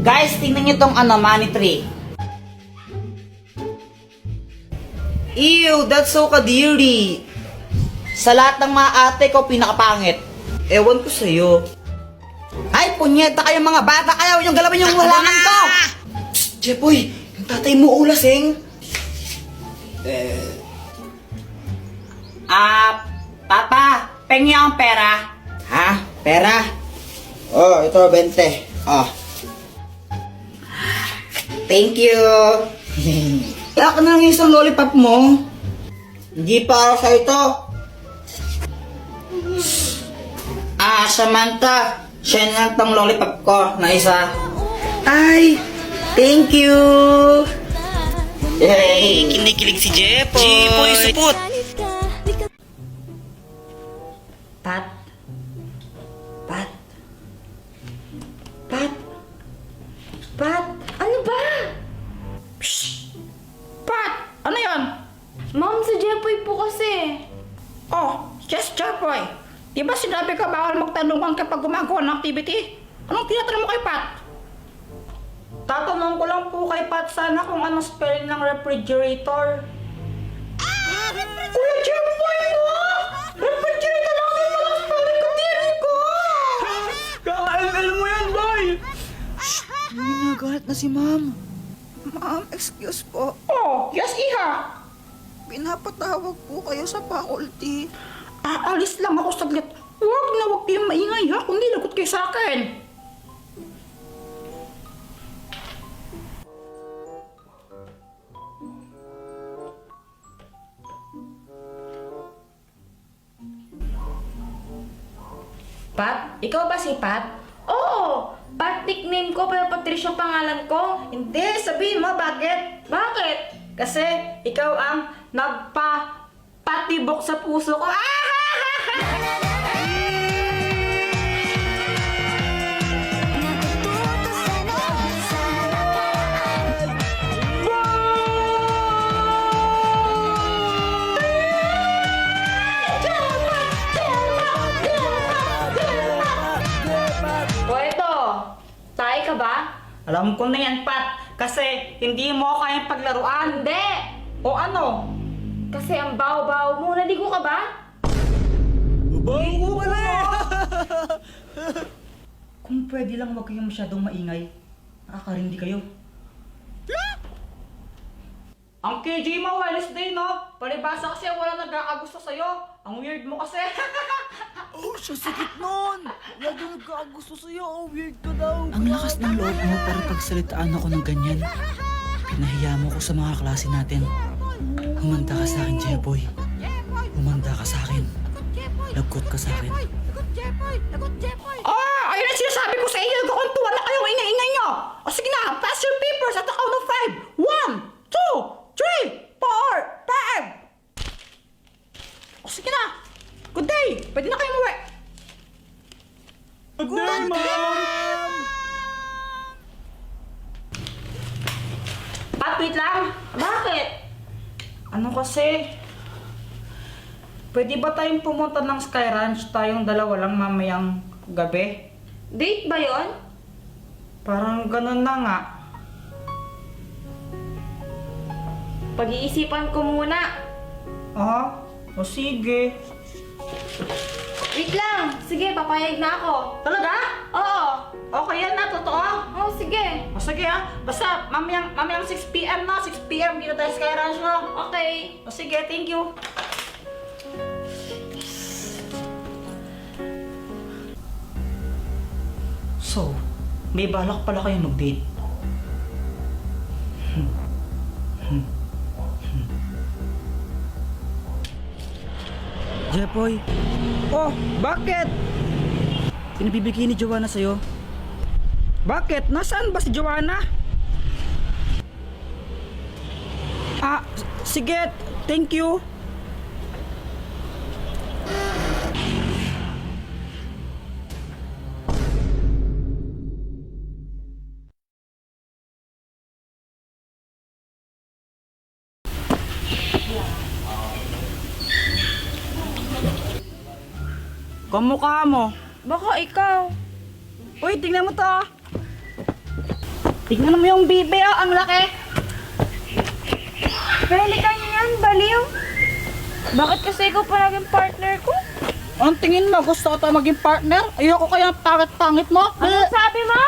Guys, tingnan nyo tong money tree. Ew, that's so kadiri. Sa lahat ng mga ate ko, pinakapangit. Ewan ko sa'yo. Ay, punyeta kayo mga bata. Ayaw yung galawin yung halaman ko. Jepoy, yung tatay mo ulasing. Papa, pengi ang pera. Ha? Pera? Oh, ito, 20. Oh. Thank you. Kaya ka na lang isang lollipop mo. Hindi para sa ito. Samantha. Siya na lang tong lollipop ko na isa. Ay, thank you. Yay, kinikilig si Jepoy. Jepoy, supot. Pat? Pat? Pat? Pat? Ano ba? Psst! Pat! Ano yon? Ma'am, si Jepoy po kasi. Oh, yes, Jepoy. Di ba sinabi ka bawal magtanungan kapag gumagawa ng activity? Anong tinatanong mo kay Pat? Tatanong ko lang po kay Pat sana kung anong spelling ng refrigerator. Kuya Jepoy mo! Refrigerator lang yung mga spelling ko, tiri ko! Kakain mo yan, boy! Ginagalit na si ma'am. Ma'am, excuse po. Oh, yes, iha! Pinapatawag po kayo sa faculty. Aalis lang ako saglit. Huwag kayong maingay ha, kundi lagot kayo sa akin. Pat? Ikaw ba si Pat? Oo! Pat nickname ko pero Patricia ang pangalan ko. Hindi, sabihin mo bakit? Bakit? Kasi ikaw ang nagpa-patibok sa puso ko. O eto, tayo ka ba? Alam ko na yan, Pat. Kasi hindi mo kayang paglaruan. Hindi! O ano? Kasi ang baw-baw mo. Naligo ka ba? Bago ka na eh! Kung pwede lang huwag kayong masyadong maingay. Nakakarindi kayo. Ang KJ mo, Wednesday, no? Palibasa kasi wala nagkakagusto sa'yo. Ang weird mo kasi. Oh, siya sakit nun! Lagi nagkakagusto sa'yo, oh, weird ka daw. Ang lakas ng loob mo para pagsalitaan ako ng ganyan. Pinahiya mo ko sa mga klase natin. Humanda ka sa akin, Jepoy. Humanda ka sa akin. Lagot ka sa akin. Ayun ang sinasabi ko sa inyo. Kakuntuan na kayong ingay-ingay nyo. O sige na, pass your papers at the count of 5. 1, 2, 3, 4, 5. O sige na. Good day. Pwede na kayong uwi. Good day, ma'am! Pat, wait lang. Bakit? Ano kasi? Pwede ba tayong pumunta ng Sky Ranch tayong dalawa lang mamayang gabi? Date ba yon? Parang ganun na nga. Pag-iisipan ko muna. O sige. Wait lang. Sige, papayag na ako. Talaga? Oo. Okay yan na, totoo? Oo, sige. O sige basta mamayang 6 p.m. na, 6 p.m. dito tayo sa Sky Ranch na. Okay. O sige, thank you. So, may balak pala kayo mag-date. Jepoy, Oh, bakit? pinabibigay ni Joanna sa'yo. Bakit? Nasaan ba si Joanna? Sige, thank you. Kamukha mo. Baka ikaw. Uy, tingnan mo to. Tignan mo yung bibe, oh, ang laki. Balikan yan, baliw. Bakit kasi ikaw pa naging partner ko? Ang tingin mo, gusto ko tayo maging partner? Ayoko kaya pangit-pangit mo. Ano sabi mo?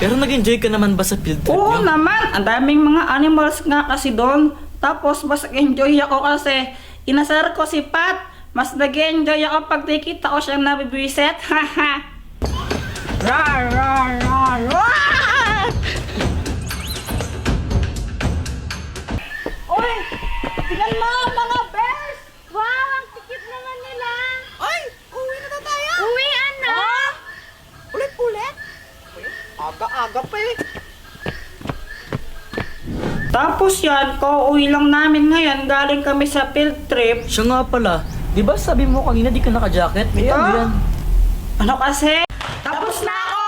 Pero nag-enjoy ka naman ba sa field trip Oo niyo? naman, ang daming mga animals nga kasi doon. Tapos mas enjoy ako kasi inasar ko si Pat. Mas nag-enjoy ako pag nakikita ko siyang nabibwisit. Haha. Rar, rar, rar, rar! Uy! Tingnan mo mga bears! Wow, ang tikip naman nila. Ay! Uwi na tayo! Uwian na. Ulit-ulit? Aga-aga pa eh. Tapos yan, kauwi lang namin ngayon. Galing kami sa field trip. Siya nga pala, di ba sabi mo kanina di ka naka-jacket? May Yeah. ano yan? Ano kasi? Tapos na ako!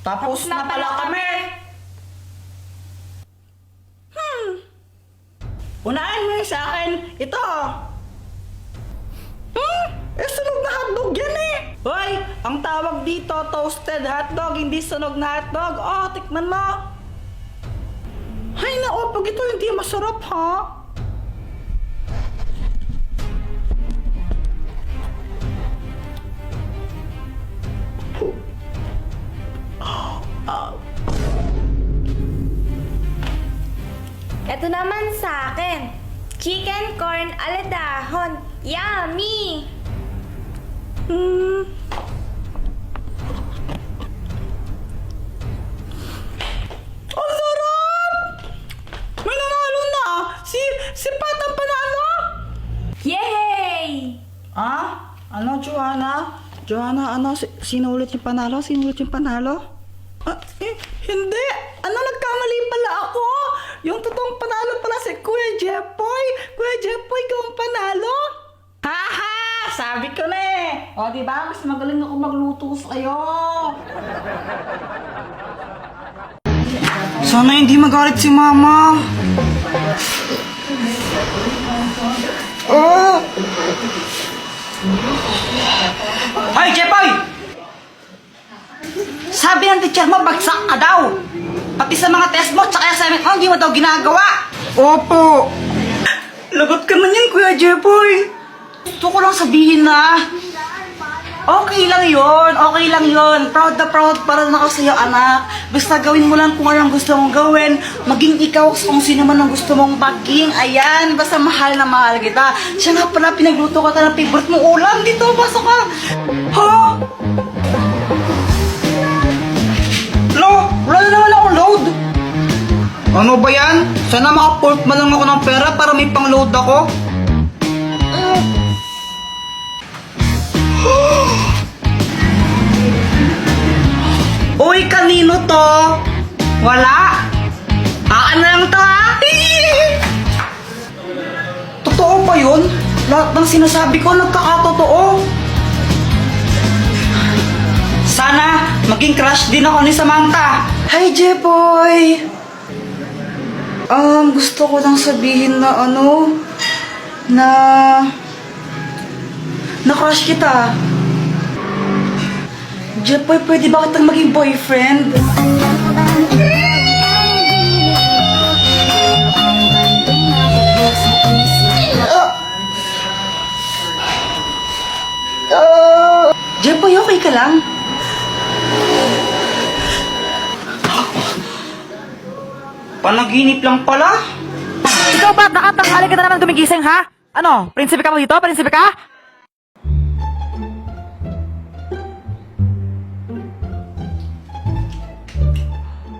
Tapos na pala kami! Unahin mo yung sa akin. Ito. Sunog na hotdog yan eh. Hoy, ang tawag dito, toasted hotdog, hindi sunog na hotdog. Oh, tikman mo. Ay, nako, pag ito hindi masarap ha. Ito naman sa akin. Chicken corn aladahon. Yummy! Ang sarap! May nanalo na! Si Pat ang panalo! Yay! Ah? Ano, Joanna? Joanna, ano? Sino ulit yung panalo? Sino ulit yung panalo? Hindi! Ano, nagkamali pala ako! Yung totoong panalo pala si Kuya Jepoy! Kuya Jepoy, ikaw ang panalo! Haha! Sabi ko na eh! O, diba? Mas magaling ako magluto sa'yo! Sana hindi magalit si Mama! Oh! Hoy, Jepoy! Sabi ng teacher mo, bagsak ka daw. Pati sa mga test mo, tsaka assignment mo, hindi mo daw ginagawa. Opo! Lagot ka man yan, Kuya Jepoy! Gusto ko lang sabihin na, okay lang yon. Proud na proud para na ako sa'yo, anak. Basta gawin mo lang kung anong gusto mong gawin. Maging ikaw kung sino man ang gusto mong maging. Ayan, basta mahal na mahal kita. Siya nga pala, pinagluto ka ng favorite mong ulam. Dito, pasok ka. Ha? Lo, wala na naman akong load. Ano ba yan? Sana maka-port man lang ako ng pera para may pang-load ako. Uy, kanino to? Wala? Ano lang to ha? Totoo ba yun? Lahat ng sinasabi ko nagkakatotoo. Sana maging crush din ako ni Samantha. Hi, Jepoy! Gusto ko lang sabihin na na crush kita. Jepoy, pwede ba kitang maging boyfriend? Jepoy, okay ka lang? Panaginip lang pala? Ikaw ba, nakatanghali ka na naman gumigising, ha? Ano, prinsipe ka mo dito? Prinsipe ka?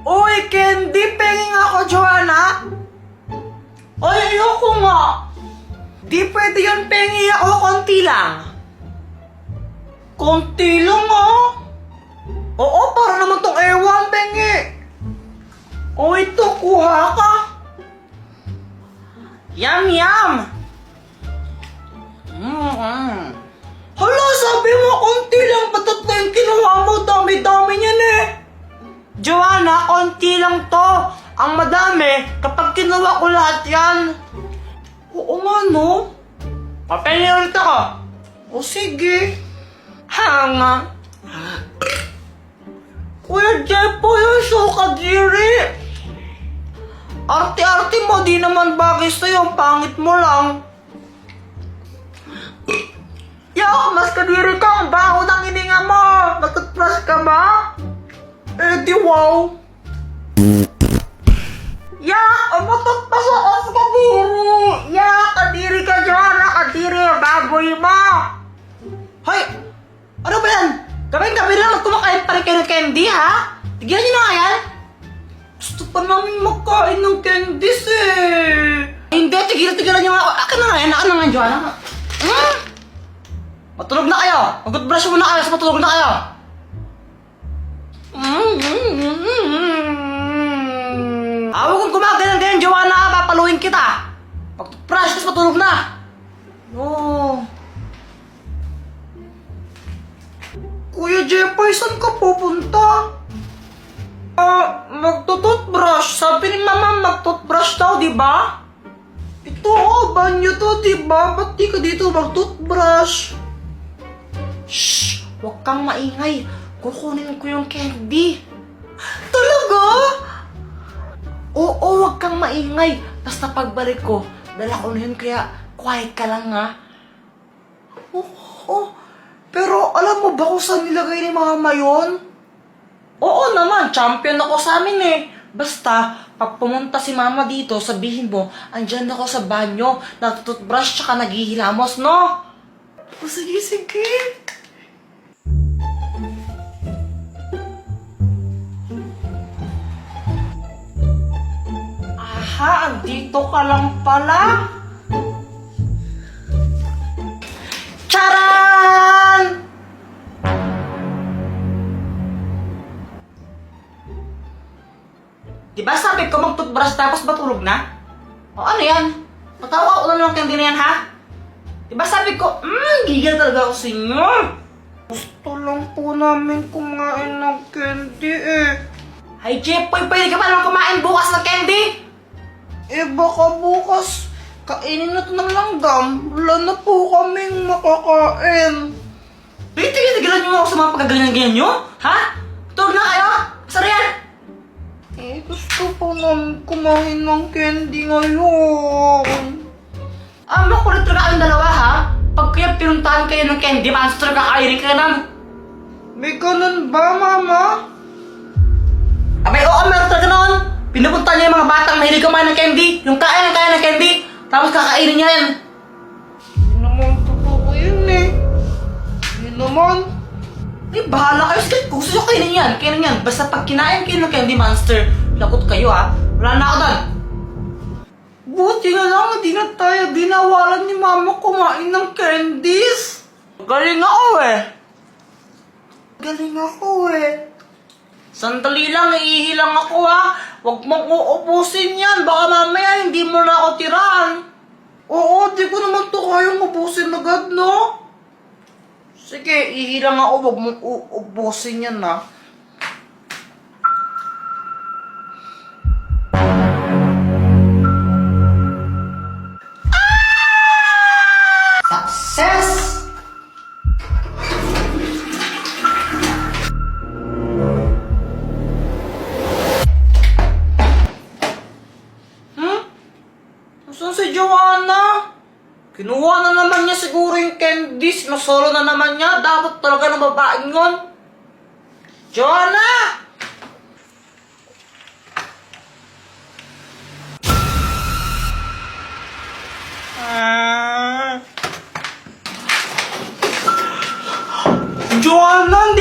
Uy, Candy! Penging ako, Joanna! Ay, ayoko nga! Di pwede yun, pengi ako, konti lang. Konti lang, ah? Oo, para naman tong ewan, pengi. O, ito, kuha ka. Yum, yum! Hala, sabi mo, konti lang, patat na yung kinuha mo, dami-dami niyan eh. Joanna, konti lang to. Ang madami, kapag kinuha ko lahat yan. Oo nga, no? Papayag ulit ako. O sige. Hanga. Kuya Jepo, yung so kadiri. Arte-arte mo, di naman bagay sa'yo. Ang pangit mo lang. Yo, mas kadiri ka. Ang baho ng hininga mo. Nag-toothbrush ka ba? Eh, di wow. Umutot pa sa as kadiri. Kadiri ka dyan. Kadiri, baboy mo. Hoy, ano ba yan? Gabi-gabi lang kumakain pa rin kayo ng candy, ha? Tigilan niyo na nga yan. Gusto pa namin magkain ng candies, eh. Hindi, tigilan niyo nga. Akin na nga yan. Akin na nga, Joanna. Matulog na kayo. Mag-brush muna kayo, so matulog na kayo. Huwag kong gumagano'n, Joanna. Papaluin kita. Pag-brush, tapos matulog na. No. Kuya Jepoy, saan ka pupunta? Magtututbrush. Sabi ni Mama, magtutbrush daw, di ba? Ito, banyo to, di ba? Ba't di ka dito magtutbrush? Shh! Huwag kang maingay. Kukunin ko yung candy. Talaga? Oo, huwag kang maingay. Basta pagbalik ko, dala ko na yun, kaya quiet ka lang, ha? Oo. Pero alam mo ba kung saan nilagay ni Mama yun? Oo naman, champion ako sa amin eh. Basta, pag pumunta si Mama dito, sabihin mo, andyan ako sa banyo, natututbrush tsaka naghihilamos, no? O sige, sige. Aha, andito ka lang pala. Charan! Diba sabi ko mag-toothbrush tapos matulog na? O ano yan? Patawa ko lang ng candy na yan, ha? Diba sabi ko, gigil talaga ako sa inyo. Gusto lang po namin kumain ng candy eh. Ay, Jepoy, pwede ka pa naman kumain bukas ng candy? Eh, baka bukas kainin na ito ng langgam. Wala na po kaming makakain. Tigilan niyo ako sa mga pagkaganyan-ganyan nyo? Ha? Tulog na kayo? Saan yan? Eh, gusto po namin kumain ng candy ngayon. Makulit talaga kayong dalawa, ha? Pag kaya pinuntahan kayo ng candy, paano sa talaga kakainin kayo ng... May ganun ba, Mama? Abay, oo, meron talaga noon. Pinupunta niya yung mga batang mahilig kumain ng candy. Yung kain ng candy. Tapos kakainin niya yan. Hindi naman totoo yun eh. Hindi naman. Eh, bahala kayo. Sige, kung gusto nyo kainin yan, kainin yan. Basta pag kinain kayo ng Candy Monster, lagot kayo ha. Wala na ako doon. Buti na lang, hindi na tayo dinawalan ni Mama kumain ng candies. Galing ako eh. Galing ako eh. Sandali lang, iihilang ako ha. Huwag mong uubusin yan. Baka mamaya hindi mo na ako tirahan. Oo, di ko naman to kayang ubusin agad, no? Sige, ihilang ako. Huwag mong uubusin yan, ha. Success! Saan si Joanna? Kinuha na naman niya siguro yung candies. Nasolo na naman niya. Dapat talaga ng babaeng yun. Joanna! Joanna, hindi